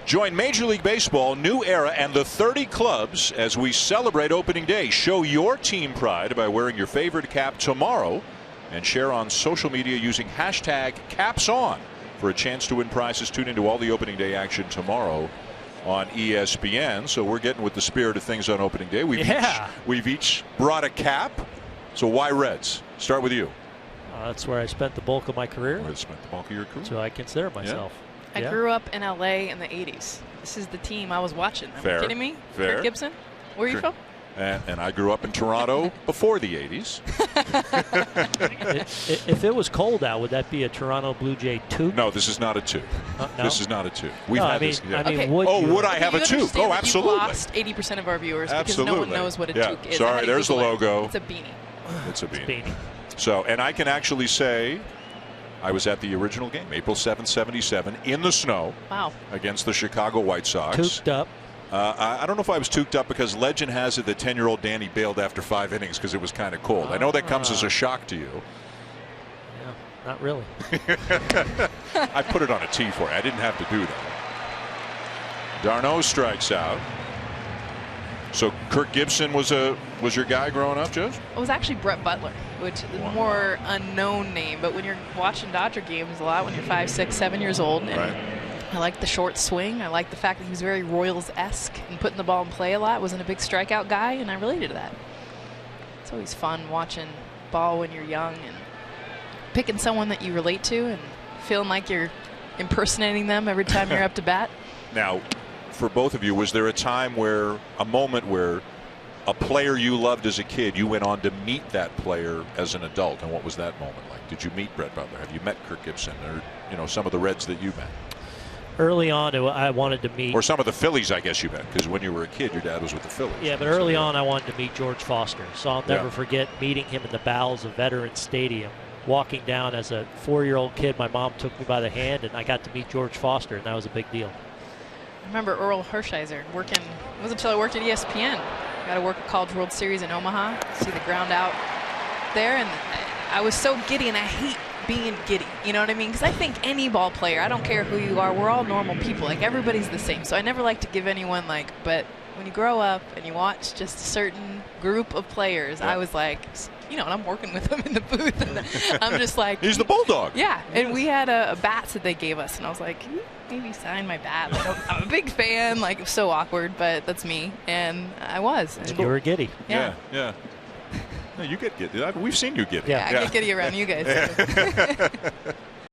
Join Major League Baseball, New Era, and the 30 clubs as we celebrate opening day. Show your team pride by wearing your favorite cap tomorrow and share on social media using hashtag #CapsOn for a chance to win prizes. Tune into all the opening day action tomorrow on ESPN. So we're getting with the spirit of things on opening day. We've each brought a cap. So why Reds? Start with you. That's where I spent the bulk of my career. Where I spent the bulk of your career. So I consider myself. I grew up in LA in the 80s. This is the team I was watching. Are you kidding me? Fair. Kirk Gibson? Where are you from? And I grew up in Toronto before the 80s. If it was cold out, would that be a Toronto Blue Jay toque? No, this is not a toque. No? This is not a toque. We've had this. Yeah. Okay. Would I have a toque? Oh, absolutely. You lost 80% of our viewers because no one knows what a toque is. Sorry, there's the logo. It's a beanie. It's a beanie. So, and I can actually say I was at the original game, April 7th, 77, in the snow. Wow. Against the Chicago White Sox. Tooked up. I don't know if I was tooked up because legend has it that 10-year-old Danny bailed after 5 innings because it was kind of cold. I know that comes as a shock to you. Yeah, not really. I put it on a tee for you. I didn't have to do that. D'Arnaud strikes out. So Kirk Gibson was your guy growing up, Joe? It was actually Brett Butler, which is a more unknown name. But when you're watching Dodger games a lot, when you're 5, 6, 7 years old, and I like the short swing. I like the fact that he was very Royals-esque and putting the ball in play a lot. Wasn't a big strikeout guy, and I related to that. It's always fun watching ball when you're young and picking someone that you relate to and feeling like you're impersonating them every time you're up to bat. Now, for both of you, was there a moment where a player you loved as a kid, you went on to meet that player as an adult, and what was that moment like? Did you meet Brett Butler? Have you met Kirk Gibson, or some of the Reds that you met? Early on, I wanted to meet. Or some of the Phillies, I guess you met, because when you were a kid, your dad was with the Phillies. Yeah, but early on, I wanted to meet George Foster. So I'll never forget meeting him in the bowels of Veterans Stadium. Walking down as a 4-year-old kid, my mom took me by the hand, and I got to meet George Foster, and that was a big deal. I remember Earl Hershiser working. It wasn't until I worked at ESPN. Got to work at College World Series in Omaha. See the ground out there, and I was so giddy, and I hate being giddy. You know what I mean? Because I think any ball player, I don't care who you are, we're all normal people. Like, everybody's the same. So I never like to give anyone, but when you grow up and you watch just a certain group of players, I was like, and I'm working with them in the booth, and I'm just like, he's the bulldog. Yeah, and we had a bats that they gave us, and I was like, can you maybe sign my bat? I'm a big fan. It was so awkward, but that's me, and I was. And you were giddy. Yeah. No, you get giddy. We've seen you giddy. Yeah, I get giddy around you guys.